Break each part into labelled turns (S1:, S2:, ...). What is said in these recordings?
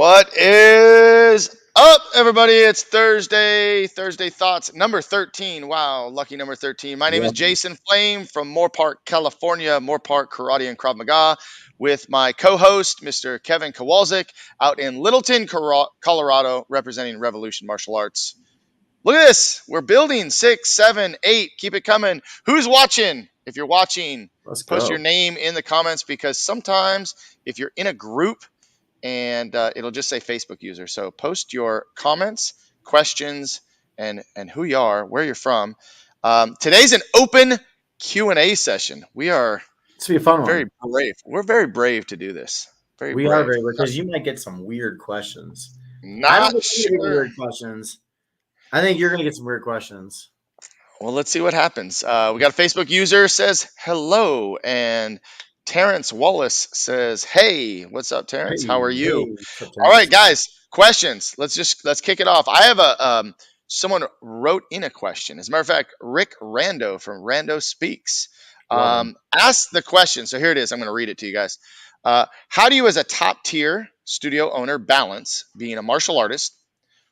S1: What is up, everybody? It's Thursday. Thursday Thoughts number 13. Wow, lucky number 13. My name is
S2: Lucky.
S1: Jason Flame from Moorpark, California, Moorpark Karate and Krav Maga, with my co host, Mr. Kevin Kowalczik, out in Littleton, Colorado, representing Revolution Martial Arts. Look at this. We're building 6, 7, 8. Keep it coming. Who's watching? If you're watching,
S2: Let's
S1: post your
S2: go.
S1: name in the comments because sometimes if you're in a group, and it'll just say Facebook user. So post your comments, questions, and who you are, where you're from. Today's an open Q&A session. We are
S2: It's gonna be a fun
S1: very
S2: one.
S1: brave. We're very brave to do this. Very
S2: We are
S1: brave.
S2: very because you might get some weird questions. I don't
S1: Not
S2: think you're gonna get
S1: sure.
S2: weird questions. I think you're gonna get some weird questions.
S1: Well, let's see what happens. We got a Facebook user says hello, and Terrence Wallace says, "Hey, what's up, Terrence? How are
S2: Hey,
S1: you?"
S2: hey, what's up,
S1: All right,
S2: Terrence?
S1: guys, questions. Let's kick it off. I have a someone wrote in a question. As a matter of fact, Rick Rando from Rando Speaks
S2: Love him.
S1: asked the question. So here it is. I'm going to read it to you guys. How do you, as a top tier studio owner, balance being a martial artist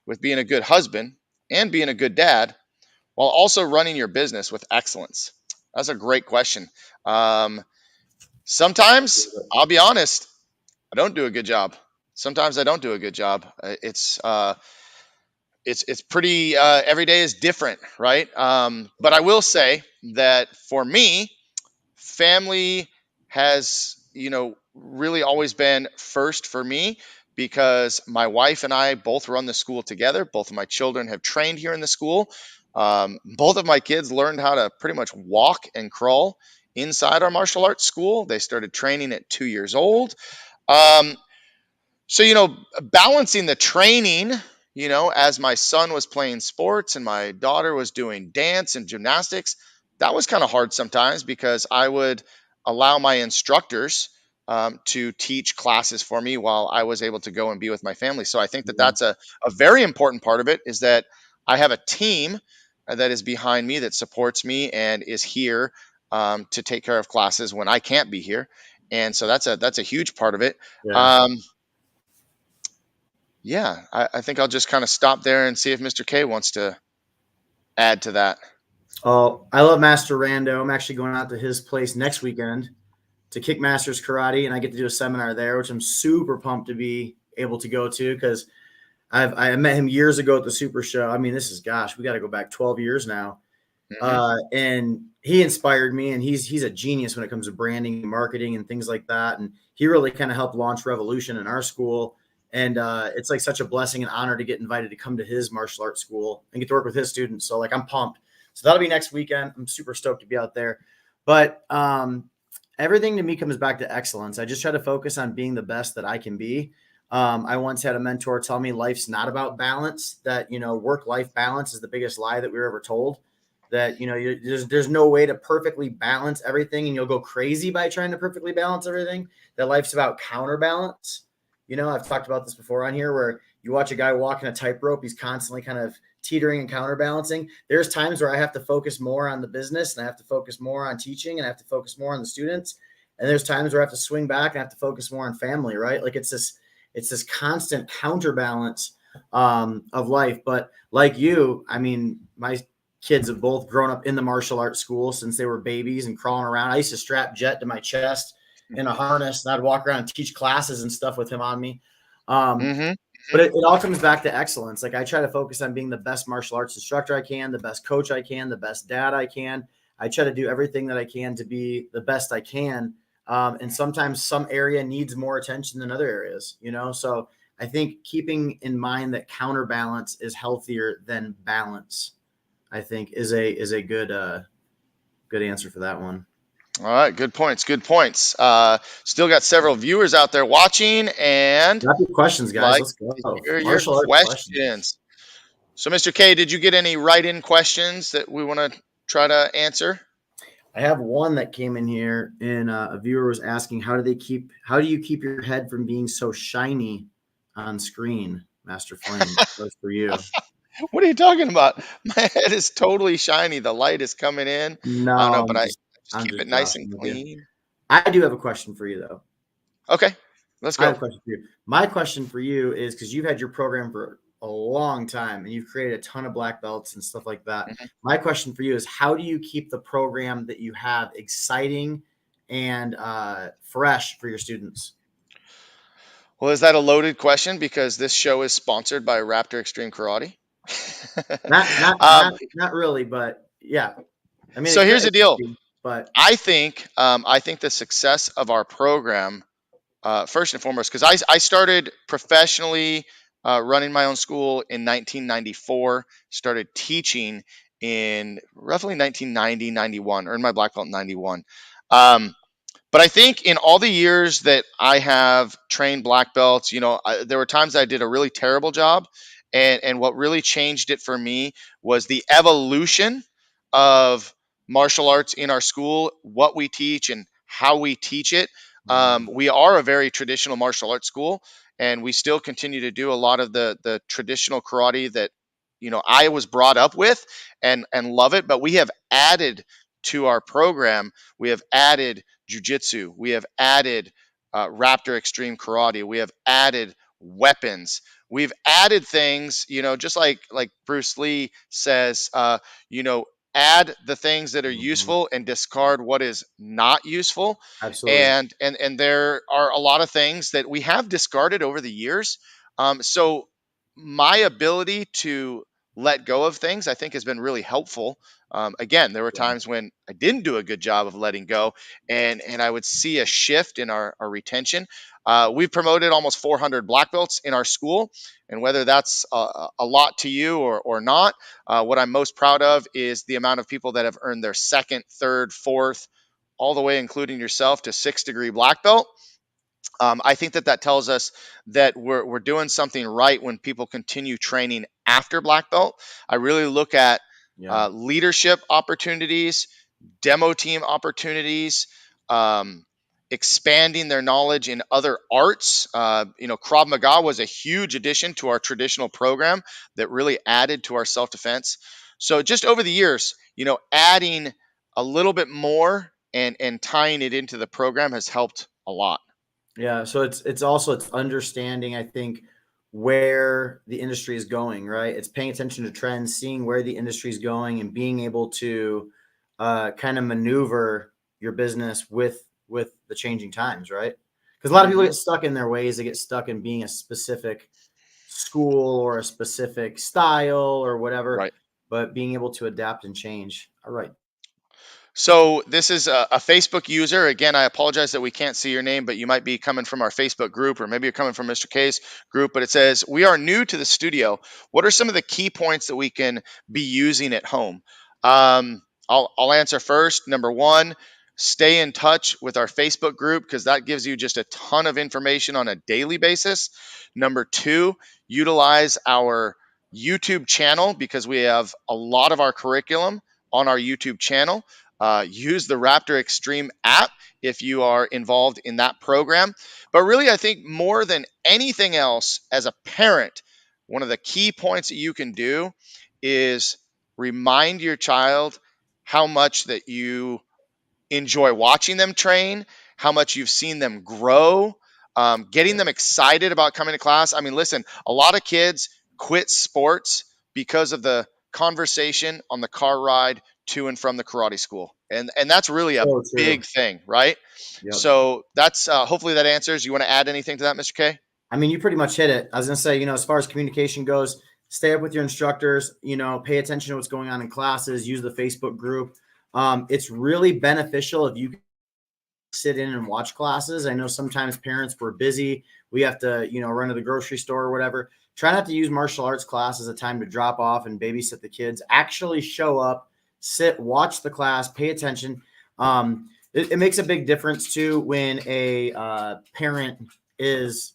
S1: with being a good husband and being a good dad while also running your business with excellence? That's a great question. Um, Sometimes, I'll be honest, I don't do a good job. Sometimes I don't do a good job. It's pretty. Every day is different, right? But I will say that for me, family has really always been first for me because my wife and I both run the school together. Both of my children have trained here in the school. Both of my kids learned how to pretty much walk and crawl inside our martial arts school. They started training at 2 years old. Um, so, balancing the training, as my son was playing sports and my daughter was doing dance and gymnastics, that was kind of hard sometimes because I would allow my instructors to teach classes for me while I was able to go and be with my family. So I think that
S2: Yeah.
S1: that's a very important part of it, is that I have a team that is behind me that supports me and is here to take care of classes when I can't be here. And so that's a huge part of it.
S2: Yeah.
S1: Um, yeah, I think I'll just kind of stop there and see if Mr. K wants to add to that.
S2: Oh, I love Master Rando. I'm actually going out to his place next weekend to kick Masters Karate, and I get to do a seminar there, which I'm super pumped to be able to go to because I met him years ago at the Super Show. I mean, this is we got to go back 12 years now.
S1: Hmm.
S2: And he inspired me, and he's a genius when it comes to branding and marketing and things like that. And he really kind of helped launch Revolution in our school. And it's like such a blessing and honor to get invited to come to his martial arts school and get to work with his students. So like I'm pumped. So that'll be next weekend. I'm super stoked to be out there. But everything to me comes back to excellence. I just try to focus on being the best that I can be. I once had a mentor tell me life's not about balance, that, work-life balance is the biggest lie that we were ever told, that, there's no way to perfectly balance everything and you'll go crazy by trying to perfectly balance everything, that life's about counterbalance. I've talked about this before on here where you watch a guy walking a tightrope, he's constantly kind of teetering and counterbalancing. There's times where I have to focus more on the business and I have to focus more on teaching and I have to focus more on the students. And there's times where I have to swing back and I have to focus more on family, right? Like it's this constant counterbalance of life. But like you, I mean, my kids have both grown up in the martial arts school since they were babies and crawling around. I used to strap Jet to my chest in a harness and I'd walk around and teach classes and stuff with him on me. Um,
S1: Hmm.
S2: but it all comes back to excellence. Like I try to focus on being the best martial arts instructor I can, the best coach I can, the best dad I can. I try to do everything that I can to be the best I can. And sometimes some area needs more attention than other areas, So I think keeping in mind that counterbalance is healthier than balance, I think is a good answer for that one.
S1: All right, good points. Good points. Still got several viewers out there watching, and
S2: Rapid questions,
S1: we'd
S2: guys.
S1: like
S2: Let's go.
S1: to hear your
S2: Martial arts questions.
S1: questions. So, Mr. K, did you get any write-in questions that we want to try to answer?
S2: I have one that came in here, and a viewer was asking, how do you keep your head from being so shiny on screen, Master Flame? That's for you.
S1: What are you talking about? My head is totally shiny. The light is coming in. I don't know,
S2: No,
S1: but I just
S2: I'm
S1: keep it
S2: just
S1: nice and
S2: joshing with you.
S1: clean.
S2: I do have a question for you though.
S1: Okay. Let's
S2: I have
S1: go.
S2: a question for you. My question for you is, because you've had your program for a long time and you've created a ton of black belts and stuff like that.
S1: Mhm.
S2: My question for you is, how do you keep the program that you have exciting and fresh for your students?
S1: Well, is that a loaded question? Because this show is sponsored by Raptor Extreme Karate.
S2: Not, not,
S1: um,
S2: not, not really, but yeah. I mean,
S1: so here's the
S2: it could
S1: deal.
S2: be, but
S1: I think the success of our program, first and foremost, because I started professionally running my own school in 1994, started teaching in roughly 1990, 91, earned my black belt in 91. Um, but I think in all the years that I have trained black belts, there were times I did a really terrible job, and what really changed it for me was the evolution of martial arts in our school, what we teach and how we teach it.
S2: yeah,
S1: We are a very traditional martial arts school, and we still continue to do a lot of the traditional karate that I was brought up with and love it. But we have added to our program. We have added jujitsu. We have added Raptor Extreme Karate. We have added weapons. We've added things, just like Bruce Lee says, add the things that are
S2: mhm,
S1: useful and discard what is not useful.
S2: absolutely.
S1: And there are a lot of things that we have discarded over the years. So my ability to let go of things, I think, has been really helpful. Again, there were
S2: Yeah,
S1: times when I didn't do a good job of letting go, and I would see a shift in our retention. We've promoted almost 400 black belts in our school, and whether that's a lot to you or not, what I'm most proud of is the amount of people that have earned their second, third, fourth, all the way, including yourself, to 6th degree black belt. I think that tells us that we're doing something right when people continue training after black belt. I really look at
S2: yeah.
S1: leadership opportunities, demo team opportunities, um, expanding their knowledge in other arts. Krav Maga was a huge addition to our traditional program that really added to our self defense. So just over the years, adding a little bit more and tying it into the program has helped a lot.
S2: Yeah, so it's understanding, I think, where the industry is going, right? It's paying attention to trends, seeing where the industry is going, and being able to kind of maneuver your business with the changing times, right? Because a lot of people
S1: Hmm.
S2: get stuck in their ways. They get stuck in being a specific school or a specific style or whatever,
S1: Right.
S2: but being able to adapt and change. All right.
S1: So this is a Facebook user. Again, I apologize that we can't see your name, but you might be coming from our Facebook group, or maybe you're coming from Mr. K's group. But it says, "We are new to the studio. What are some of the key points that we can be using at home?" I'll answer first. Number one, stay in touch with our Facebook group because that gives you just a ton of information on a daily basis. Number two, utilize our YouTube channel because we have a lot of our curriculum on our YouTube channel. Use the Raptor Extreme app if you are involved in that program. But really, I think more than anything else, as a parent, one of the key points that you can do is remind your child how much that you enjoy watching them train, how much you've seen them grow, getting
S2: Yeah.
S1: them excited about coming to class. I mean, listen, a lot of kids quit sports because of the conversation on the car ride to and from the karate school. And that's really a
S2: So true.
S1: big thing, right?
S2: Yep.
S1: So that's hopefully that answers. You want to add anything to that, Mr. K?
S2: I mean, you pretty much hit it. I was gonna say, as far as communication goes, stay up with your instructors. Pay attention to what's going on in classes. Use the Facebook group. It's really beneficial if you sit in and watch classes. I know sometimes parents were busy. We have to, run to the grocery store or whatever. Try not to use martial arts class as a time to drop off and babysit the kids. Actually show up, sit, watch the class, pay attention. It makes a big difference too when a parent is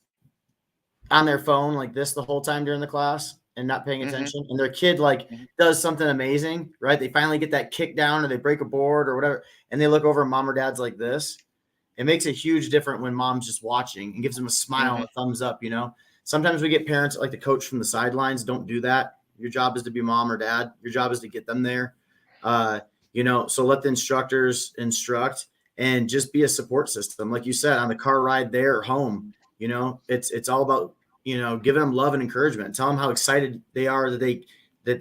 S2: on their phone like this the whole time during the class and not paying
S1: Hmm.
S2: attention, and their kid like does something amazing, right? They finally get that kick down or they break a board or whatever, and they look over and mom or dad's like this. It makes a huge difference when mom's just watching and gives them a smile
S1: Hmm.
S2: and a thumbs up. Sometimes we get parents that like to coach from the sidelines. Don't do that. Your job is to be mom or dad. Your job is to get them there. So let the instructors instruct and just be a support system. Like you said, on the car ride there or home, It's all about giving them love and encouragement. Tell them how excited they are that they get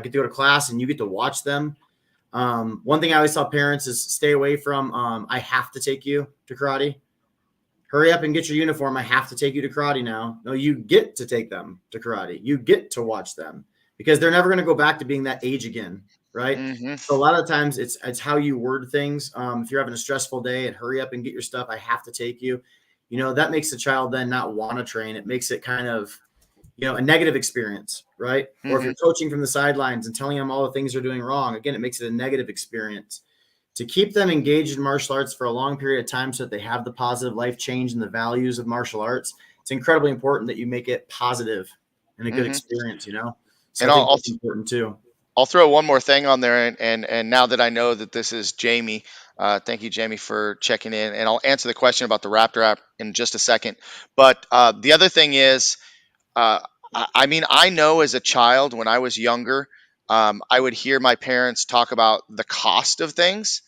S2: to go to class and you get to watch them. One thing I always tell parents is stay away from I have to take you to karate. Hurry up and get your uniform. I have to take you to karate now. No, you get to take them to karate. You get to watch them because they're never going to go back to being that age again, right?
S1: Hmm.
S2: So a lot of times it's how you word things. If you're having a stressful day and hurry up and get your stuff, I have to take you. That makes the child then not want to train. It makes it kind of a negative experience, right? Or if
S1: Hmm.
S2: you're coaching from the sidelines and telling them all the things they're doing wrong, again, it makes it a negative experience. To keep them engaged in martial arts for a long period of time so that they have the positive life change and the values of martial arts, it's incredibly important that you make it positive and a good
S1: Hmm.
S2: experience. So
S1: And
S2: I think
S1: I'll
S2: that's important too.
S1: I'll throw one more thing on there, and now that I know that this is Jamie, thank you, Jamie, for checking in, and I'll answer the question about the Raptor app in just a second. But the other thing is, uh, I mean, I know as a child when I was younger, I would hear my parents talk about the cost of things,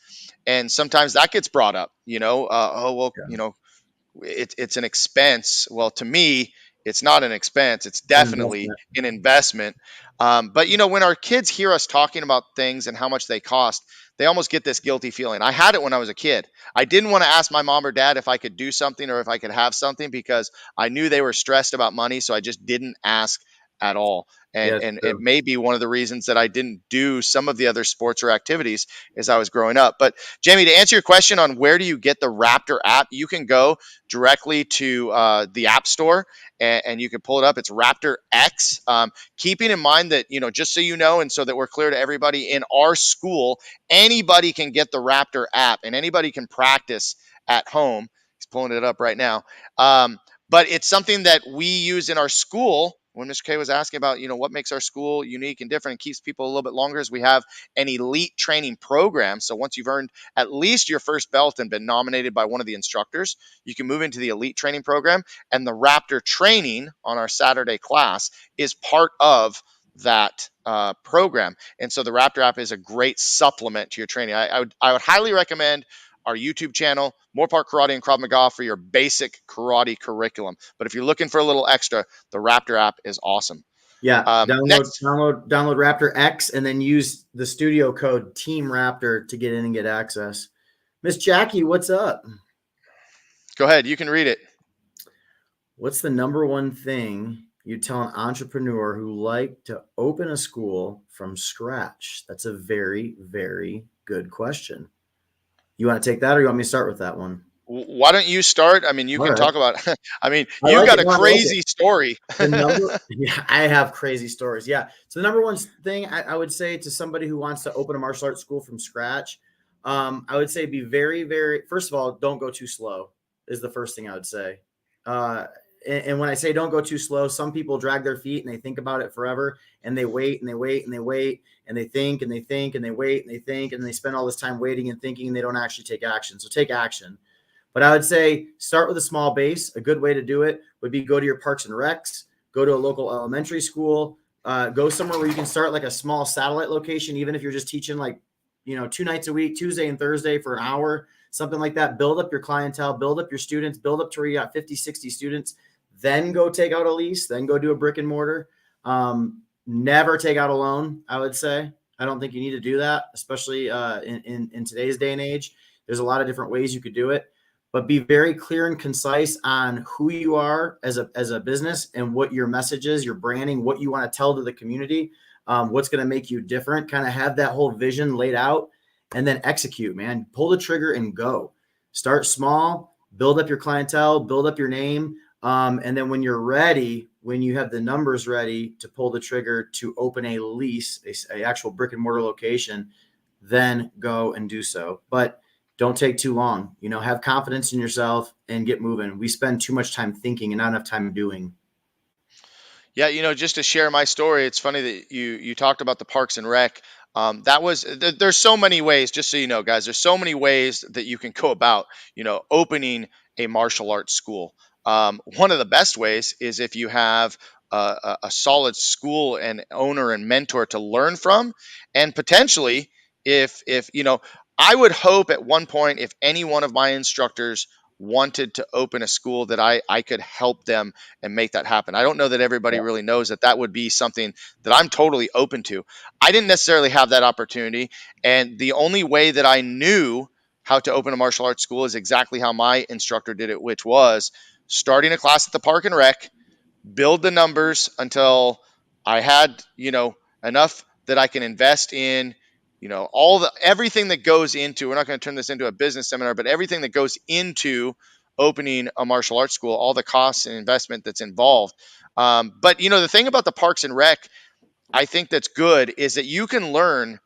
S1: and sometimes that gets brought up. Oh well,
S2: Yeah.
S1: it's an expense. Well, to me, it's not an expense. It's
S2: It's an
S1: definitely
S2: investment.
S1: an investment. But when our kids hear us talking about things and how much they cost, they almost get this guilty feeling. I had it when I was a kid. I didn't want to ask my mom or dad if I could do something or if I could have something because I knew they were stressed about money, so I just didn't ask at all.
S2: Yeah,
S1: And
S2: it's
S1: and it
S2: true.
S1: may be one of the reasons that I didn't do some of the other sports or activities as I was growing up. But Jamie, to answer your question on where do you get the Raptor app, you can go directly to the App Store and you can pull it up. It's Raptor X. Keeping in mind that, just so you know, and so that we're clear to everybody in our school, anybody can get the Raptor app and anybody can practice at home. He's pulling it up right now. But it's something that we use in our school. When Mr. K was asking about, what makes our school unique and different and keeps people a little bit longer is we have an elite training program. So once you've earned at least your first belt and been nominated by one of the instructors, you can move into the elite training program. And the Raptor training on our Saturday class is part of that program. And so the Raptor app is a great supplement to your training. I would highly recommend our YouTube channel, Moorpark Karate and Krav Maga, for your basic karate curriculum. But if you're looking for a little extra, the Raptor app is awesome.
S2: Yeah, download
S1: Next,
S2: download download Raptor X and then use the studio code Team Raptor to get in and get access. Miss Jackie, what's up?
S1: go ahead. You can read it.
S2: What's the number one thing you tell an entrepreneur who like to open a school from scratch? That's a very, very good question. You want to take that or you want me to start with that one?
S1: Why don't you start? I mean, you
S2: All
S1: can
S2: right.
S1: talk about. I mean,
S2: I
S1: you
S2: like
S1: got
S2: it.
S1: a
S2: No, I like it.
S1: crazy story.
S2: The number, yeah, I have crazy stories. Yeah. So the number one thing I would say to somebody who wants to open a martial arts school from scratch, I would say be very, very. First of all, don't go too slow. Is the first thing I would say. Uh, and when I say don't go too slow, some people drag their feet and they think about it forever, and they wait and they wait and they wait and they think and they think and they wait and they think and they spend all this time waiting and thinking and they don't actually take action. So take action. But I would say start with a small base. A good way to do it would be go to your parks and recs, go to a local elementary school, go somewhere where you can start like a small satellite location, even if you're just teaching like, 2 nights a week, Tuesday and Thursday for an hour, something like that. Build up your clientele, build up your students, build up to where you got 50, 60 students, then go take out a lease, then go do a brick and mortar. Never take out a loan, I would say. I don't think you need to do that, especially in today's day and age. There's a lot of different ways you could do it, but be very clear and concise on who you are as a business and what your message is, your branding, what you want to tell to the community, what's going to make you different. Kind of have that whole vision laid out, and then execute. Man, pull the trigger and go. Start small, build up your clientele, build up your name, and then when you're ready, when you have the numbers ready to pull the trigger to open a lease, a actual brick and mortar location, then go and do so. But don't take too long. Have confidence in yourself and get moving. We spend too much time thinking and not enough time doing.
S1: Yeah, just to share my story, it's funny that you talked about the Parks and Rec. That was there's so many ways. Just so you know, guys, there's so many ways that you can go about opening a martial arts school. One of the best ways is if you have a solid school and owner and mentor to learn from, and potentially if I would hope at one point if any one of my instructors wanted to open a school that I could help them and make that happen. I don't know that everybody
S2: Yeah.
S1: really knows that that would be something that I'm totally open to. I didn't necessarily have that opportunity. And the only way that I knew how to open a martial arts school is exactly how my instructor did it, which was starting a class at the Park and Rec, build the numbers until I had, enough that I can invest in, all the everything that goes into, we're not going to turn this into a business seminar, but everything that goes into opening a martial arts school, all the costs and investment that's involved. But the thing about the Parks and Rec, I think that's good is that you can learn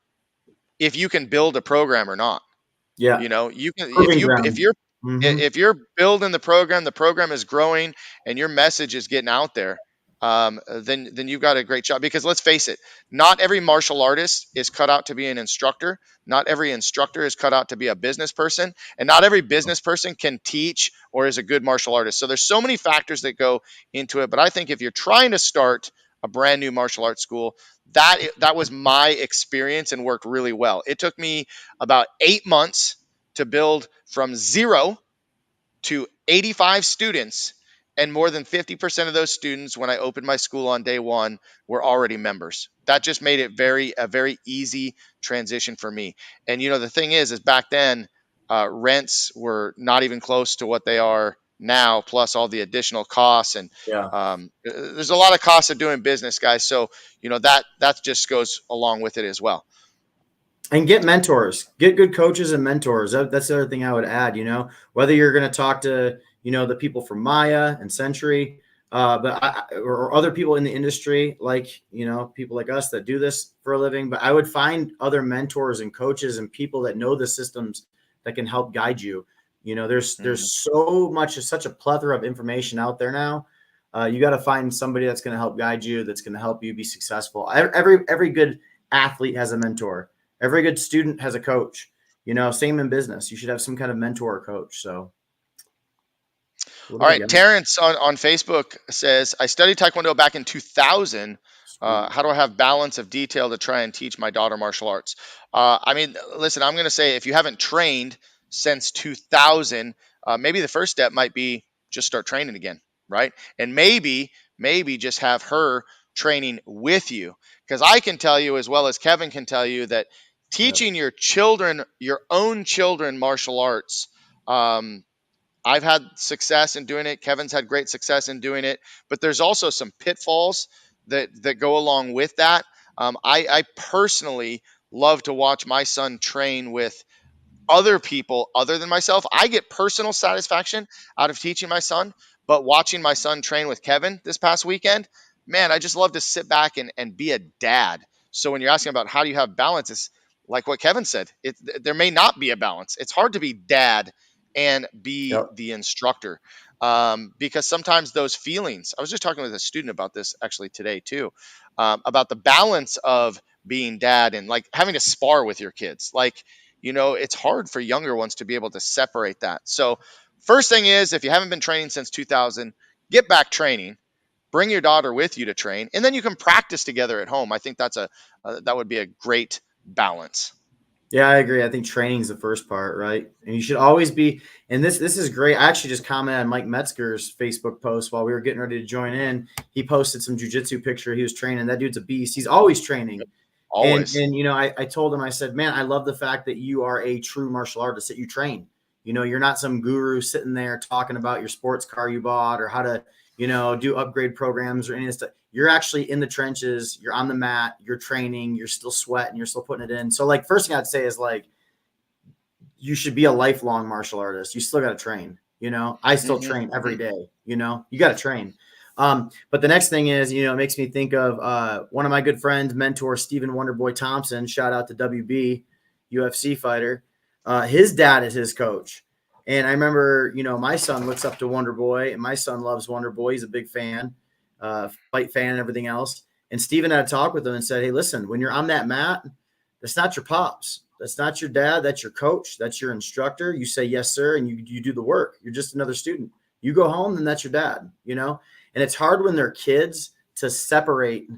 S1: if you can build a program or not.
S2: Yeah.
S1: You can
S2: Proving ground. Hmm.
S1: if you're building the program is growing, and your message is getting out there, then you've got a great shot. Because let's face it, not every martial artist is cut out to be an instructor. Not every instructor is cut out to be a business person, and not every business person can teach or is a good martial artist. So there's so many factors that go into it. But I think if you're trying to start a brand new martial arts school, that was my experience and worked really well. It took me about 8 months to build from zero to 85 students. And more than 50% of those students, when I opened my school on day one, were already members. That just made it a very easy transition for me. And the thing is back then, rents were not even close to what they are now, plus all the additional costs. And
S2: Yeah.
S1: there's a lot of costs of doing business, guys. So that just goes along with it as well.
S2: And get mentors, get good coaches and mentors. That's the other thing I would add, whether you're going to talk to, the people from Maya and Century, or other people in the industry, like, people like us that do this for a living. But I would find other mentors and coaches and people that know the systems that can help guide you.
S1: Mhm.
S2: There's so much, such a plethora of information out there now. You got to find somebody that's going to help guide you, that's going to help you be successful. Every good athlete has a mentor. Every good student has a coach. Same in business. You should have some kind of mentor or coach. So what do
S1: All
S2: we
S1: right,
S2: got?
S1: Terrence on Facebook says, I studied Taekwondo back in 2000.
S2: Sweet.
S1: How do I have balance of detail to try and teach my daughter martial arts? I mean, listen, I'm going to say if you haven't trained since 2000, maybe the first step might be just start training again, right? And maybe just have her training with you. Because I can tell you, as well as Kevin can tell you, that
S2: Yep.
S1: teaching your own children martial arts, um, I've had success in doing it. Kevin's had great success in doing it, but there's also some pitfalls that go along with that. I personally love to watch my son train with other people other than myself. I get personal satisfaction out of teaching my son, but watching my son train with Kevin this past weekend, man, I just love to sit back and be a dad. So when you're asking about how do you have balance, it's like what Kevin said. There may not be a balance. It's hard to be dad and be
S2: Yep.
S1: the instructor, because sometimes those feelings. I was just talking with a student about this actually today too, about the balance of being dad and like having to spar with your kids. Like, it's hard for younger ones to be able to separate that. So, first thing is, if you haven't been training since 2000, get back training. Bring your daughter with you to train, and then you can practice together at home. I think that would be a great balance.
S2: Yeah, I agree. I think training is the first part, right? And you should always be. And this is great. I actually just commented on Mike Metzger's Facebook post while we were getting ready to join in. He posted some jujitsu picture. He was training. That dude's a beast. He's always training. And
S1: Always.
S2: and I told him, I said, man, I love the fact that you are a true martial artist, that you train. You're not some guru sitting there talking about your sports car you bought or how to, do upgrade programs or any of this stuff. You're actually in the trenches, you're on the mat, you're training, you're still sweating, you're still putting it in. So like first thing I'd say is like you should be a lifelong martial artist. You still got to train. I still
S1: Hmm.
S2: train every
S1: Hmm.
S2: day. You got to train. But the next thing is, it makes me think of one of my good friends, mentor Stephen Wonderboy Thompson. Shout out to WB, UFC fighter. His dad is his coach, and I remember, my son looks up to Wonderboy, and my son loves Wonderboy. He's a big fan, fight fan, and everything else. And Stephen had a talk with him and said, "Hey, listen, when you're on that mat, that's not your pops. That's not your dad. That's your coach. That's your instructor. You say yes, sir, and you do the work. You're just another student. You go home, then that's your dad. And it's hard when they're kids to separate.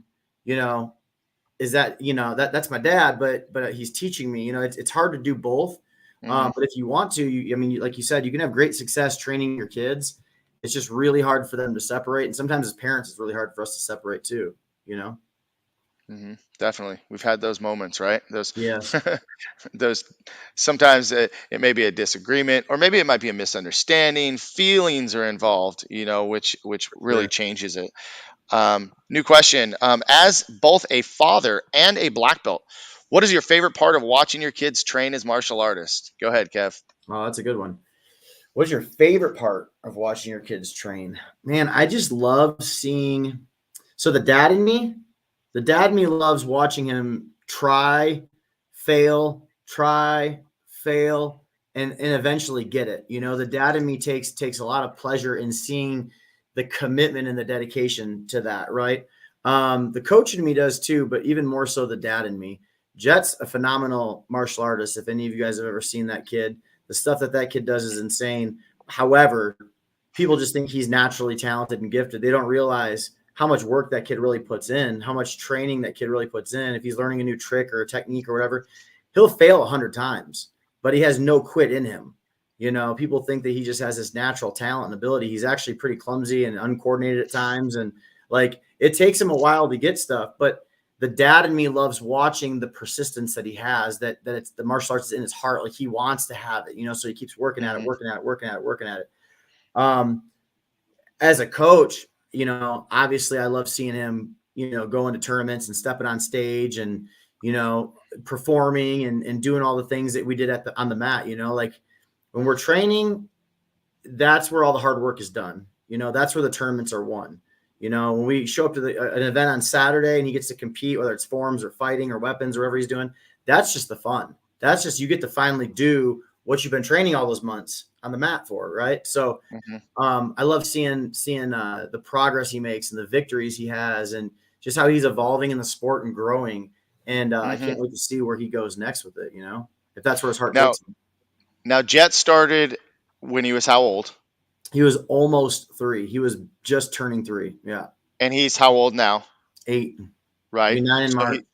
S2: You know, is that that's my dad, but he's teaching me. It's hard to do both.
S1: Hmm.
S2: But if you want to, I mean, like you said, you can have great success training your kids. It's just really hard for them to separate. And sometimes as parents, it's really hard for us to separate too, you know?
S1: Hmm. Definitely, we've had those moments, right? Those,
S2: Yes,
S1: those. Sometimes it may be a disagreement, or maybe it might be a misunderstanding. Feelings are involved, which really
S2: sure.
S1: changes it. New question. As both a father and a black belt, what is your favorite part of watching your kids train as martial artists? Go ahead, Kev.
S2: Oh, that's a good one. What's your favorite part of watching your kids train? Man, I just love seeing. So the dad in me loves watching him try, fail, and eventually get it. You know, the dad in me takes a lot of pleasure in seeing the commitment and the dedication to that, right? The coach in me does too, but even more so the dad in me. Jet's a phenomenal martial artist. If any of you guys have ever seen that kid, the stuff that kid does is insane. However, people just think he's naturally talented and gifted. They don't realize how much work that kid really puts in, how much training that kid really puts in. If he's learning a new trick or a technique or whatever, he'll fail 100 times, but he has no quit in him. You know, people think that he just has this natural talent and ability. He's actually pretty clumsy and uncoordinated at times. And like it takes him a while to get stuff, but the dad in me loves watching the persistence that he has, that it's the martial arts is in his heart. Like he wants to have it, you know, so he keeps working at it,
S1: Hmm.
S2: working at it, working at it, working at it. Um, as a coach, you know, obviously I love seeing him, you know, going to tournaments and stepping on stage and, you know, performing and doing all the things that we did on the mat, you know, like when we're training, that's where all the hard work is done. You know, that's where the tournaments are won. You know, when we show up to an event on Saturday and he gets to compete, whether it's forms or fighting or weapons or whatever he's doing, that's just the fun. That's just you get to finally do what you've been training all those months on the mat for, right? So
S1: Hmm.
S2: I love seeing the progress he makes and the victories he has, and just how he's evolving in the sport and growing. And I
S1: Hmm.
S2: can't wait to see where he goes next with it. You know, if that's where his heart
S1: Now,
S2: takes him.
S1: now, Jet started when he was how old?
S2: He was almost 3. He was just turning 3. Yeah,
S1: And he's how old now?
S2: 8. He'll
S1: Right.
S2: be 9 in
S1: So
S2: March.
S1: he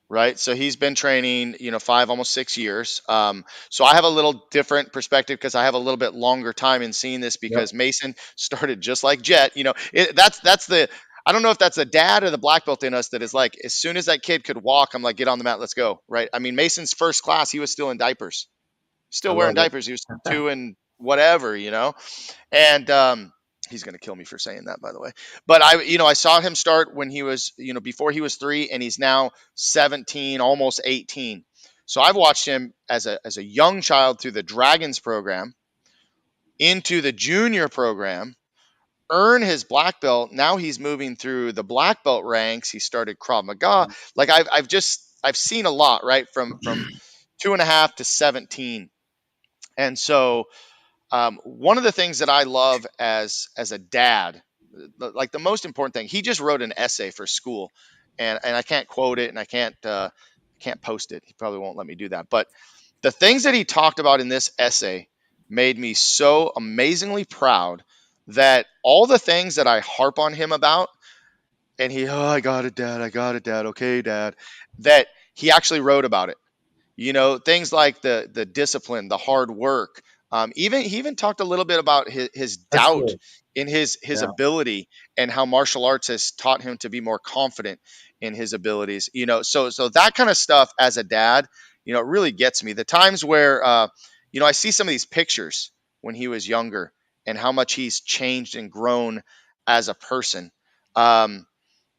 S1: right. So he's been training, 5, almost 6 years. So I have a little different perspective because I have a little bit longer time in seeing this
S2: Yep,
S1: because Mason started just like Jet. That's the. I don't know if that's the dad or the black belt in us that is like, as soon as that kid could walk, I'm like, get on the mat, let's go. Right. I mean, Mason's first class, he was still in diapers,
S2: I
S1: still wearing
S2: love it.
S1: diapers. He was 2 and whatever. And he's going to kill me for saying that, by the way. But I saw him start when he was, before he was 3, and he's now 17, almost 18. So I've watched him as a young child through the Dragons program into the junior program, earn his black belt. Now he's moving through the black belt ranks. He started Krav Maga. Like I've seen a lot, right, from 2.5 to 17. And so one of the things that I love as a dad, like the most important thing, he just wrote an essay for school, and I can't quote it, and I can't post it. He probably won't let me do that. But the things that he talked about in this essay made me so amazingly proud that all the things that I harp on him about, and I got it, dad, I got it, dad, okay, dad, that he actually wrote about it. Things like the discipline, the hard work. Even he even talked a little bit about his
S2: That's
S1: doubt
S2: cool.
S1: in his
S2: Yeah,
S1: ability, and how martial arts has taught him to be more confident in his abilities. So that kind of stuff as a dad, it really gets me. The times where I see some of these pictures when he was younger and how much he's changed and grown as a person. Um,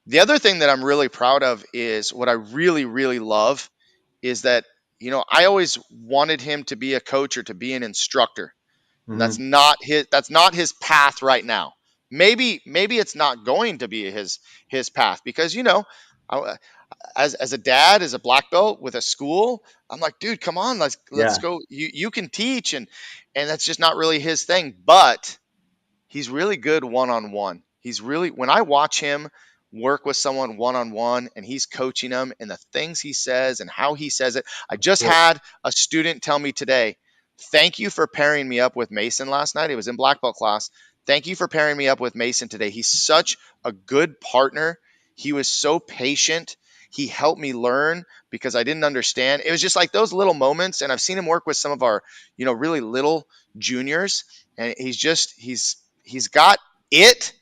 S1: the other thing that I'm really proud of is what I really, really love is that I always wanted him to be a coach or to be an instructor, and
S2: hmm
S1: that's not his path right now. Maybe it's not going to be his path because I- as a dad, as a black belt with a school, I'm like, dude, come on, let's
S2: yeah,
S1: go. You can teach, and that's just not really his thing. But he's really good one on one. He's really, when I watch him work with someone one on one and he's coaching them and the things he says and how he says it. I just
S2: cool.
S1: had a student tell me today, thank you for pairing me up with Mason last night. It was in black belt class. Thank you for pairing me up with Mason today. He's such a good partner. He was so patient. he helped me learn because I didn't understand. It was just like those little moments. And I've seen him work with some of our, really little juniors, and he's got it.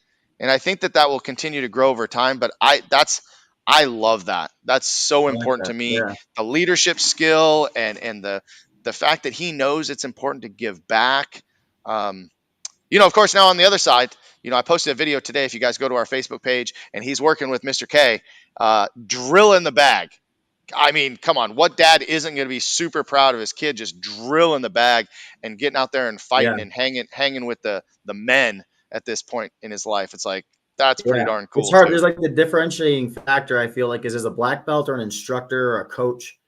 S1: And I think that that will continue to grow over time. But I love that. That's so
S2: I like
S1: important
S2: that.
S1: to me.
S2: Yeah.
S1: The leadership skill and the fact that he knows it's important to give back. Um, of course, now on the other side, I posted a video today. If you guys go to our Facebook page, and he's working with Mr. K, drilling the bag. I mean, come on, what dad isn't going to be super proud of his kid just drilling the bag and getting out there and
S2: Yeah.
S1: fighting and hanging with the men at this point in his life? It's like that's pretty
S2: Yeah.
S1: darn
S2: It's
S1: cool
S2: hard.
S1: too.
S2: There's like the differentiating factor, I feel like, is as a black belt or an instructor or a coach,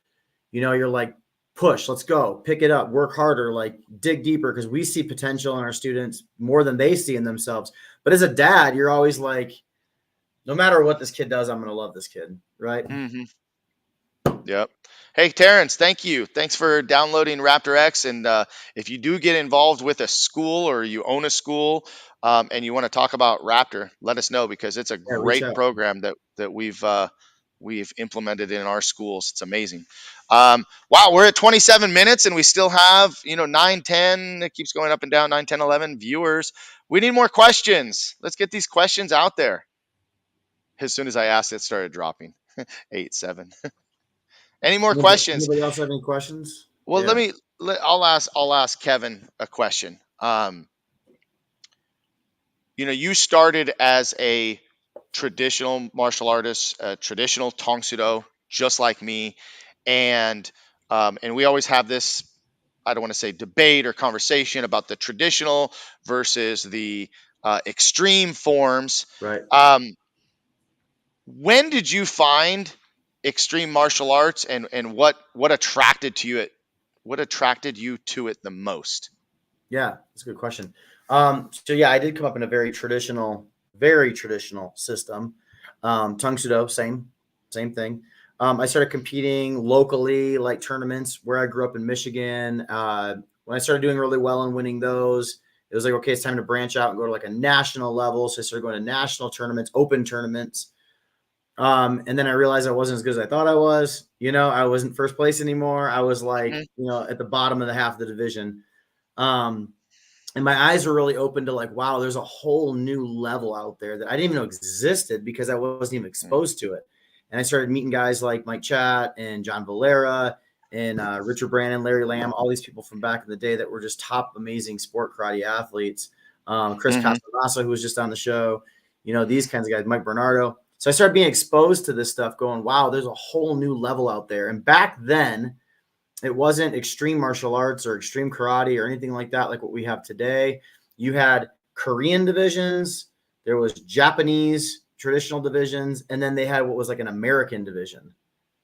S2: you're like, push, let's go, pick it up, work harder, like dig deeper, because we see potential in our students more than they see in themselves. But as a dad, you're always like, no matter what this kid does, I'm going to love this kid. Right.
S1: Hmm. Yep. Hey, Terrence, thank you. Thanks for downloading Raptor X. And if you do get involved with a school or you own a school, and you want to talk about Raptor, let us know because it's a
S2: Yeah. Reach
S1: great
S2: out.
S1: program that we've implemented in our schools. It's amazing. Wow, we're at 27 minutes and we still have 9, 10. It keeps going up and down. 9, 10, 11 viewers. We need more questions. Let's get these questions out there. As soon as I asked, it started dropping. 8, 7. Any more questions?
S2: Anybody else have any questions?
S1: Well,
S2: Yeah.
S1: I'll ask Kevin a question. You started as a traditional martial artist, a traditional Tong Sudo, just like me, and we always have this. I don't want to say debate or conversation about the traditional versus the extreme forms.
S2: Right.
S1: Um, when did you find extreme martial arts, and what attracted to you it? What attracted you to it the most?
S2: Yeah, that's a good question. So yeah, I did come up in a very traditional system. Tung Sudo, same thing. I started competing locally, like tournaments where I grew up in Michigan. When I started doing really well and winning those, it was like, okay, it's time to branch out and go to like a national level. So I started going to national tournaments, open tournaments. And then I realized I wasn't as good as I thought I was. I wasn't first place anymore. I was like,
S1: Mhm,
S2: at the bottom of the half of the division. Um, and my eyes were really open to like, wow, there's a whole new level out there that I didn't even know existed because I wasn't even
S1: mhm,
S2: exposed to it. And I started meeting guys like Mike Chat and John Valera and Richard Brandon, Larry Lamb, all these people from back in the day that were just top amazing sport karate athletes. Chris
S1: mhm,
S2: Casamassa, who was just on the show, these kinds of guys, Mike Bernardo. So I started being exposed to this stuff going, wow, there's a whole new level out there. And back then, it wasn't extreme martial arts or extreme karate or anything like that, like what we have today. You had Korean divisions, there was Japanese traditional divisions, and then they had what was like an American division,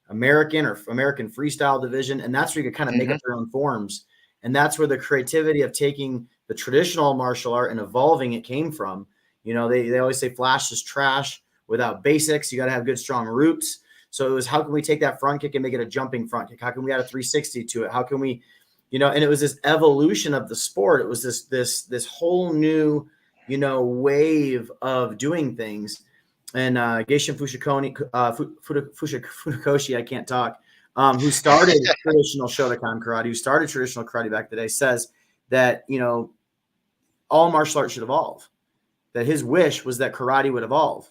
S2: American or American freestyle division. And that's where you could kind of make
S1: mhm,
S2: up your own forms. And that's where the creativity of taking the traditional martial art and evolving it came from. They always say flash is trash without basics. You got to have good, strong roots. So it was, how can we take that front kick and make it a jumping front kick? How can we add a 360 to it? How can we, and it was this evolution of the sport. It was this whole new, wave of doing things. And Geishin Funakoshi, I can't talk, who started traditional Shotokan karate, who started traditional karate back today, says that, all martial arts should evolve. That his wish was that karate would evolve.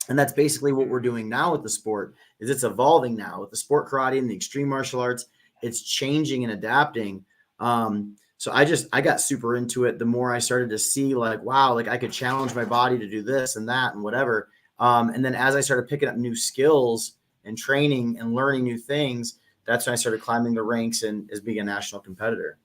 S2: And that's basically what we're doing now with the sport. Is it's evolving now with the sport karate and the extreme martial arts. It's changing and adapting. So I got super into it the more I started to see like, wow, like I could challenge my body to do this and that and whatever. And then as I started picking up new skills and training and learning new things, that's when I started climbing the ranks and as being a national competitor.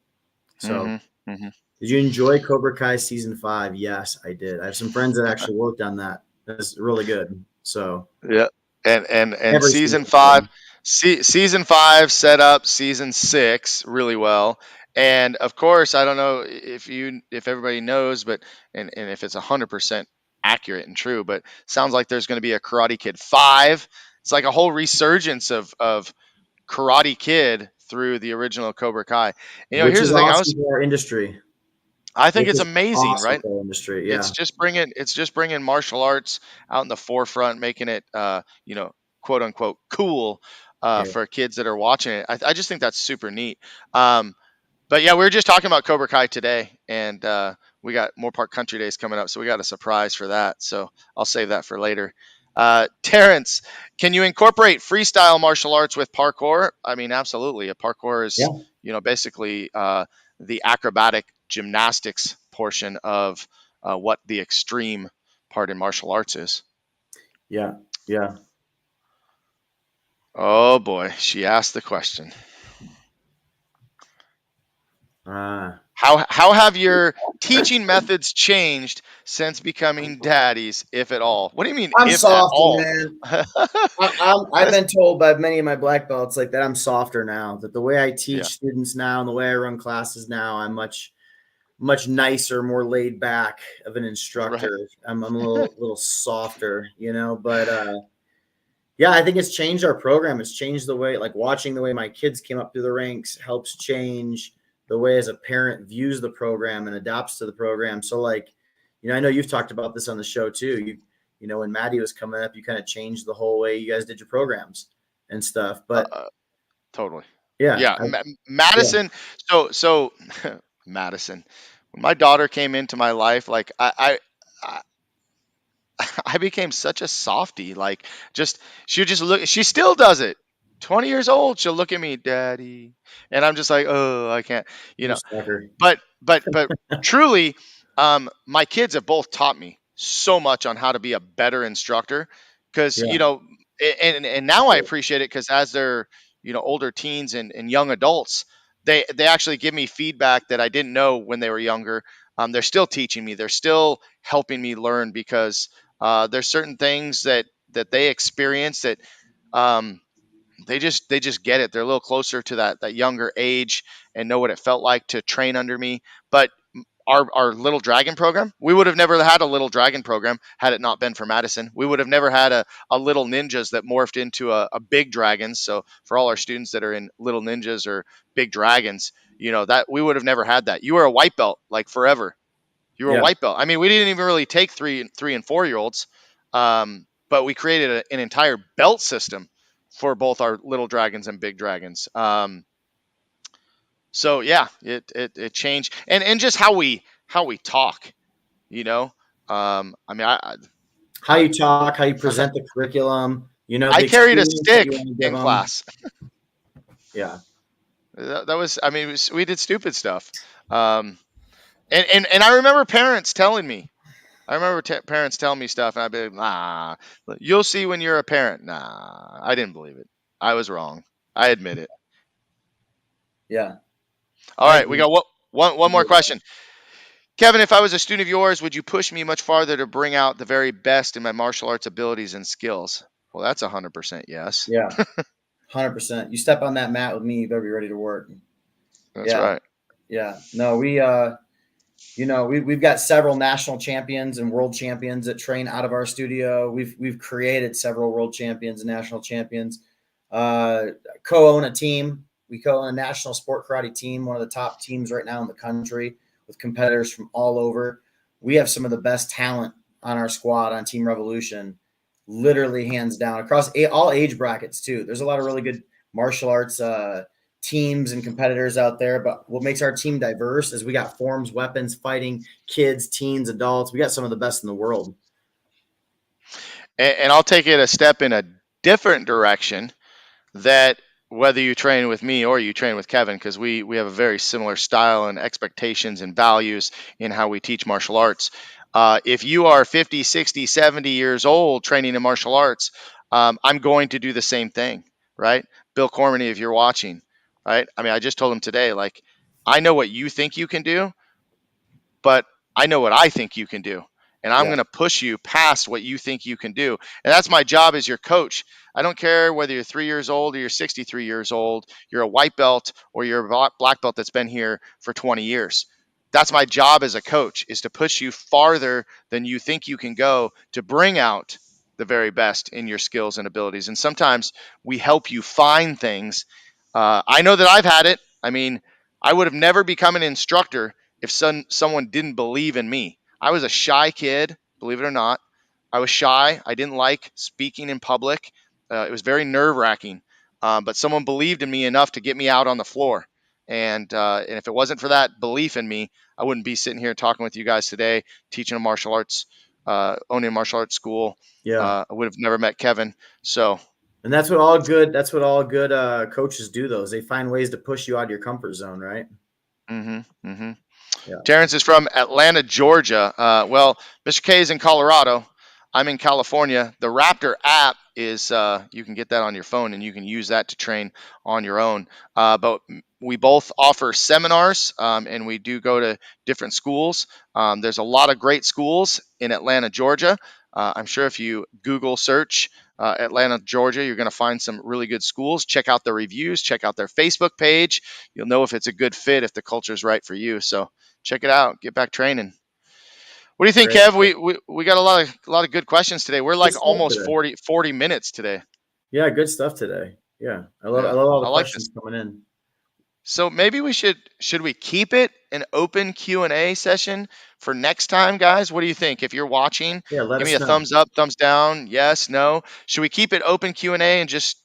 S2: So
S1: mhm, mhm.
S2: did you enjoy Cobra Kai season 5? Yes, I did. I have some friends that actually worked on that. That's really good. So
S1: Yeah, and
S2: every
S1: season
S2: season's
S1: five,
S2: good.
S1: season five set up season six really well. And of course, I don't know if everybody knows, but and if it's 100% accurate and true, but sounds like there's going to be a Karate Kid 5. It's like a whole resurgence of Karate Kid through the original Cobra Kai.
S2: Which
S1: Here's
S2: is
S1: the thing.
S2: awesome for our industry.
S1: I think
S2: Which
S1: it's
S2: is
S1: amazing,
S2: awesome
S1: right?
S2: for our industry.
S1: It's
S2: Yeah.
S1: just bringing martial arts out in the forefront, making it quote unquote cool
S2: Yeah.
S1: for kids that are watching it. I just think that's super neat. Um, but yeah, we were just talking about Cobra Kai today, and we got Moorpark Country Days coming up, so we got a surprise for that. So I'll save that for later. Terrence, can you incorporate freestyle martial arts with parkour? I mean, absolutely. A parkour is,
S2: Yeah.
S1: basically the acrobatic gymnastics portion of what the extreme part in martial arts is.
S2: Yeah. Yeah.
S1: Oh boy, she asked the question.
S2: Uh,
S1: How have your teaching methods changed since becoming daddies, if at all? What do you mean,
S2: I'm
S1: if at
S2: softer,
S1: all?
S2: man. I've been told by many of my black belts like that I'm softer now. That the way I
S1: Yeah,
S2: teach students now and the way I run classes now, I'm much nicer, more laid back of an
S1: right.
S2: instructor. I'm a little softer, you know. But yeah, I think it's changed our program. It's changed the way, like watching the way my kids came up through the ranks helps change the way as a parent views the program and adapts to the program. So like, I know you've talked about this on the show too. When Maddie was coming up, you kind of changed the whole way you guys did your programs and stuff. But
S1: Uh, Totally.
S2: yeah,
S1: Yeah,
S2: yeah,
S1: Madison. So Madison. When my daughter came into my life, like I I became such a softie. Like, just she would just look. She still does it. 20 years old, she'll look at me, Daddy, and I'm just like, oh, I can't. You
S2: you
S1: know,
S2: sucker.
S1: but truly, my kids have both taught me so much on how to be a better instructor, because
S2: Yeah,
S1: and now I appreciate it, because as they're older teens and young adults, they actually give me feedback that I didn't know when they were younger. They're still teaching me, they're still helping me learn, because there's certain things that they experience that um, they just get it. They're a little closer to that younger age and know what it felt like to train under me. But our little dragon program, we would have never had a little dragon program had it not been for Madison. We would have never had a little ninjas that morphed into a big dragons. So for all our students that are in little ninjas or big dragons, that we would have never had that. You were a white belt like forever. You were a
S2: yeah,
S1: white belt. I mean, we didn't even really take three and 4 year olds, but we created an entire belt system for both our little dragons and big dragons. So yeah, it changed, and just how we talk. You know, I mean,
S2: how you talk, how you
S1: I
S2: present the curriculum,
S1: I
S2: the
S1: carried a
S2: experience that you
S1: stick
S2: want to give
S1: in
S2: them.
S1: class.
S2: Yeah,
S1: That was, I mean, we did stupid stuff. Um, and I remember parents telling me. I remember parents telling me stuff, and I'd be like, nah, you'll see when you're a parent. Nah, I didn't believe it. I was wrong. I admit it.
S2: yeah,
S1: All
S2: I
S1: right, we
S2: agree.
S1: got one more question. Kevin, if I was a student of yours, would you push me much farther to bring out the very best in my martial arts abilities and skills? Well, that's 100% yes.
S2: Yeah, 100%. You step on that mat with me, you better be ready to work.
S1: That's
S2: Yeah,
S1: right.
S2: yeah. No, we've got several national champions and world champions that train out of our studio. We've created several world champions and national champions. Uh, co-own a team. We co-own a national sport karate team, one of the top teams right now in the country, with competitors from all over. We have some of the best talent on our squad on Team Revolution, literally hands down across all age brackets too. There's a lot of really good martial arts teams and competitors out there. But what makes our team diverse is we got forms, weapons, fighting, kids, teens, adults. We got some of the best in the world.
S1: And I'll take it a step in a different direction, that whether you train with me or you train with Kevin, because we have a very similar style and expectations and values in how we teach martial arts. If you are 50, 60, 70 years old training in martial arts, I'm going to do the same thing, right? Bill Cormany, if you're watching, right? I mean, I just told him today, like, I know what you think you can do, but I know what I think you can do. And I'm
S2: Yeah,
S1: going to push you past what you think you can do. And that's my job as your coach. I don't care whether you're 3 years old or you're 63 years old, you're a white belt or you're a black belt that's been here for 20 years. That's my job as a coach, is to push you farther than you think you can go, to bring out the very best in your skills and abilities. And sometimes we help you find things. I know that I've had it. I mean, I would have never become an instructor if someone didn't believe in me. I was a shy kid, believe it or not. I was shy. I didn't like speaking in public. It was very nerve wracking, but someone believed in me enough to get me out on the floor. And if it wasn't for that belief in me, I wouldn't be sitting here talking with you guys today, teaching a martial arts, owning a martial arts school.
S2: Yeah.
S1: I would have never met Kevin. So,
S2: And that's what all good coaches do, though, is they find ways to push you out of your comfort zone, right?
S1: mm-hmm.
S2: Yeah.
S1: Terrence is from Atlanta, Georgia. Well, Mr. K is in Colorado. I'm in California. The Raptor app is, you can get that on your phone and you can use that to train on your own. But we both offer seminars, and we do go to different schools. There's a lot of great schools in Atlanta, Georgia. I'm sure if you Google search Atlanta, Georgia, you're going to find some really good schools. Check out the reviews, check out their Facebook page. You'll know if it's a good fit, if the culture is right for you. So, check it out. Get back training. What do you think,
S2: Great.
S1: Kev? We got a lot of good questions today. We're
S2: Good
S1: like
S2: stuff
S1: almost
S2: today.
S1: 40 minutes today.
S2: Yeah, good stuff today. Yeah. I
S1: Yeah,
S2: love all
S1: I
S2: the
S1: like this.
S2: questions coming in.
S1: So maybe we should we keep it an open Q&A session for next time, guys? What do you think? If you're watching,
S2: Yeah, let
S1: give me
S2: us
S1: a
S2: know.
S1: thumbs up, thumbs down, yes, no. Should we keep it open Q&A and just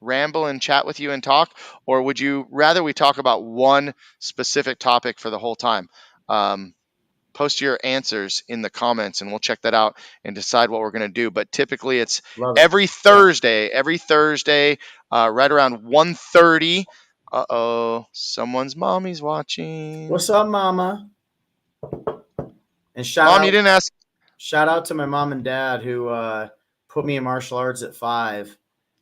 S1: ramble and chat with you and talk, or would you rather we talk about one specific topic for the whole time? Um, Post your answers in the comments and we'll check that out and decide what we're going to do. But typically it's
S2: Love it. Yeah.
S1: every Thursday, right around 1:30. Uh-oh, someone's mommy's watching.
S2: What's up, mama? And
S1: Mom, you didn't ask.
S2: shout out to my mom and dad who put me in martial arts at 5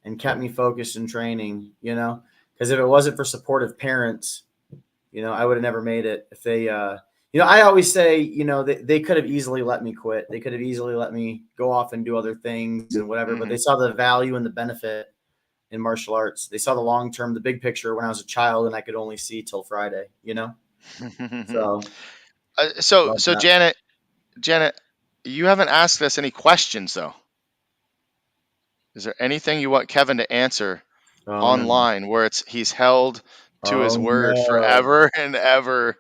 S2: and kept me focused in training, because if it wasn't for supportive parents, I would have never made it. If they, I always say, they could have easily let me quit. They could have easily let me go off and do other things and whatever, but
S1: Mhm.
S2: they saw the value and the benefit in martial arts. They saw the long term, the big picture when I was a child, and I could only see till Friday. So
S1: So,
S2: love
S1: so
S2: that.
S1: Janet, you haven't asked us any questions though. Is there anything you want Kevin to answer
S2: Oh no.
S1: online where he's held to his
S2: Oh
S1: word
S2: no.
S1: forever and ever?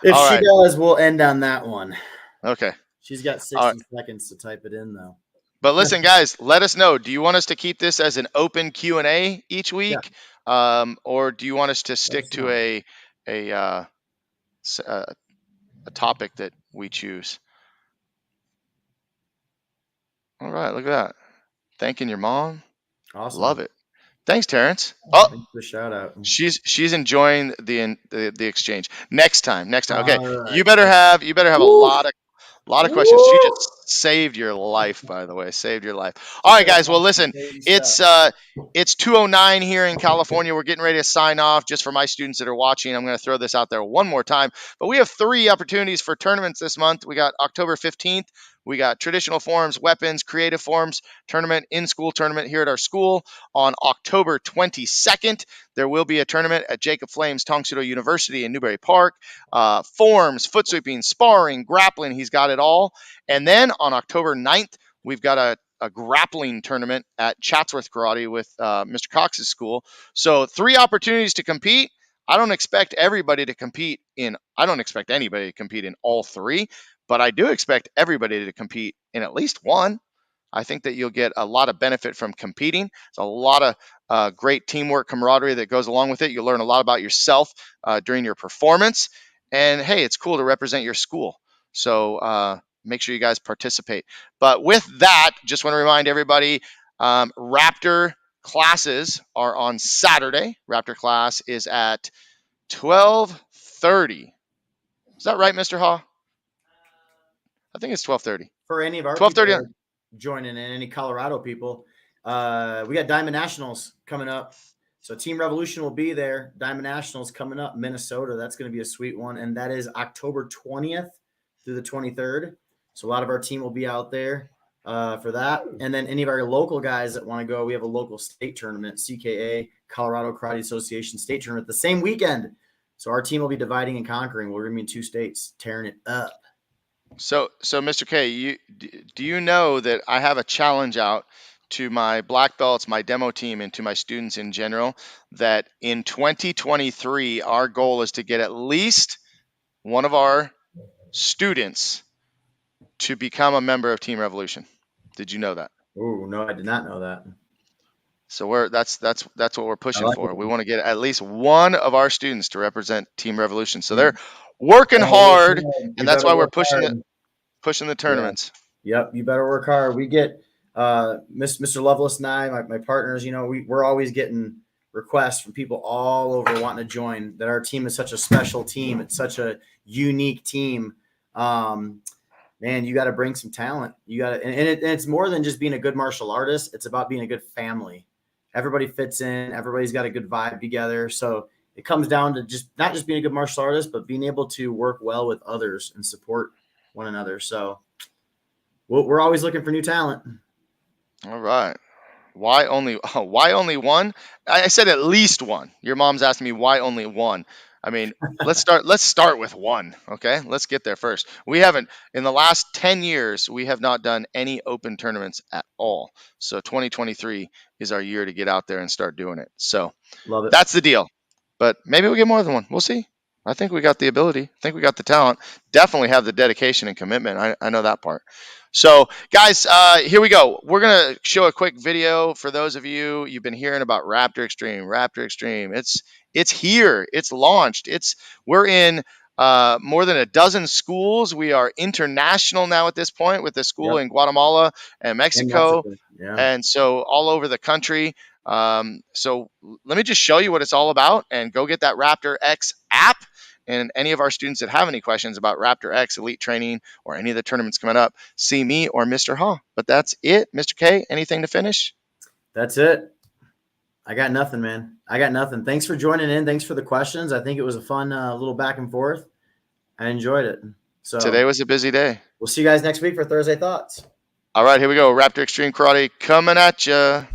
S2: If
S1: All
S2: she
S1: right.
S2: does, we'll end on that one.
S1: Okay.
S2: She's got
S1: All right.
S2: 60 seconds to type it in, though.
S1: But listen, guys, let us know. Do you want us to keep this as an open Q&A each
S2: Yeah,
S1: week, or do you want us to
S2: let
S1: stick
S2: us
S1: to
S2: know.
S1: a a topic that we choose? All right, look at that. Thanking your mom. Love
S2: Awesome.
S1: it. Thanks, Terrence. Oh,
S2: Thanks for the shout out.
S1: she's enjoying the exchange. Next time. Okay,
S2: All right.
S1: you better have
S2: Woo!
S1: a lot of questions. She
S2: Woo!
S1: just saved your life, by the way. Saved your life. All
S2: She
S1: right,
S2: said a
S1: guys. Well,
S2: bunch of
S1: listen,
S2: baby stuff.
S1: it's 2:09 here in California. We're getting ready to sign off. Just for my students that are watching, I'm going to throw this out there one more time. But we have 3 opportunities for tournaments this month. We got October 15th. We got traditional forms, weapons, creative forms tournament, in school tournament here at our school. On October 22nd, there will be a tournament at Jacob Flames Tongsudo University in Newbury Park. Forms, foot sweeping, sparring, grappling. He's got it all. And then on October 9th, we've got a grappling tournament at Chatsworth Karate with Mr. Cox's school. So 3 opportunities to compete. I don't expect everybody to compete in, I don't expect anybody to compete in all 3, but I do expect everybody to compete in at least one. I think that you'll get a lot of benefit from competing. There's a lot of great teamwork, camaraderie that goes along with it. You'll learn a lot about yourself during your performance. And hey, it's cool to represent your school. So make sure you guys participate. But with that, just want to remind everybody, Raptor classes are on Saturday. Raptor class is at 12:30. Is that right, Mr. Haw? I think it's 12:30.
S2: For any of our people
S1: 12:30.
S2: that are joining in, any Colorado people, we got Diamond Nationals coming up. So Team Revolution will be there. Diamond Nationals coming up, Minnesota. That's going to be a sweet one. And that is October 20th through the 23rd. So a lot of our team will be out there for that. And then any of our local guys that want to go, we have a local state tournament, CKA, Colorado Karate Association state tournament, the same weekend. So our team will be dividing and conquering. We're going to be in 2 states, tearing it up.
S1: So Mr. K, do you know that I have a challenge out to my black belts, my demo team, and to my students in general that in 2023 our goal is to get at least one of our students to become a member of Team Revolution. Did you know that?
S2: Ooh, no, I did not know that.
S1: So that's what we're
S2: I
S1: pushing
S2: like
S1: for. We
S2: it.
S1: want to get at least one of our students to represent Team Revolution. So they're
S2: You,
S1: working
S2: oh, yes,
S1: hard,
S2: ma'am.
S1: and
S2: You
S1: that's
S2: better
S1: why we're
S2: work hard.
S1: pushing the
S2: Yeah.
S1: tournaments.
S2: Yep. You better work hard. We get Mr. Lovelace and I, my partners. You know, we're always getting requests from people all over wanting to join. That our team is such a special team. It's such a unique team. Um, Man, you got to bring some talent. You got to, and it's more than just being a good martial artist. It's about being a good family. Everybody fits in. Everybody's got a good vibe together. So it comes down to just not just being a good martial artist, but being able to work well with others and support one another. So we're always looking for new talent.
S1: All right. Why only why only one? I said at least one. Your mom's asking me why only one. I mean, let's start with one, okay? Let's get there first. We haven't in the last 10 years, we have not done any open tournaments at all. So 2023 is our year to get out there and start doing it. So
S2: Love it.
S1: that's the deal. But maybe we'll get more than one. We'll see. I think we got the ability. I think we got the talent. Definitely have the dedication and commitment. I know that part. So, guys, here we go. We're gonna show a quick video for those of you you've been hearing about Raptor Extreme. Raptor Extreme. It's here. It's launched. We're in more than a dozen schools. We are international now at this point with the school
S2: Yep.
S1: in Guatemala and
S2: In
S1: Mexico,
S2: Mexico. Yeah.
S1: and so all over the country. So let me just show you what it's all about and go get that Raptor X app. And any of our students that have any questions about Raptor X Elite Training or any of the tournaments coming up, see me or Mr. Ha. But that's it. Mr. K, anything to finish?
S2: That's it. I got nothing, man. I got nothing. Thanks for joining in. Thanks for the questions. I think it was a fun little back and forth. I enjoyed it.
S1: Today
S2: So
S1: was a busy day.
S2: we'll see you guys next week for Thursday Thoughts.
S1: All right, here we go. Raptor Extreme Karate coming at you.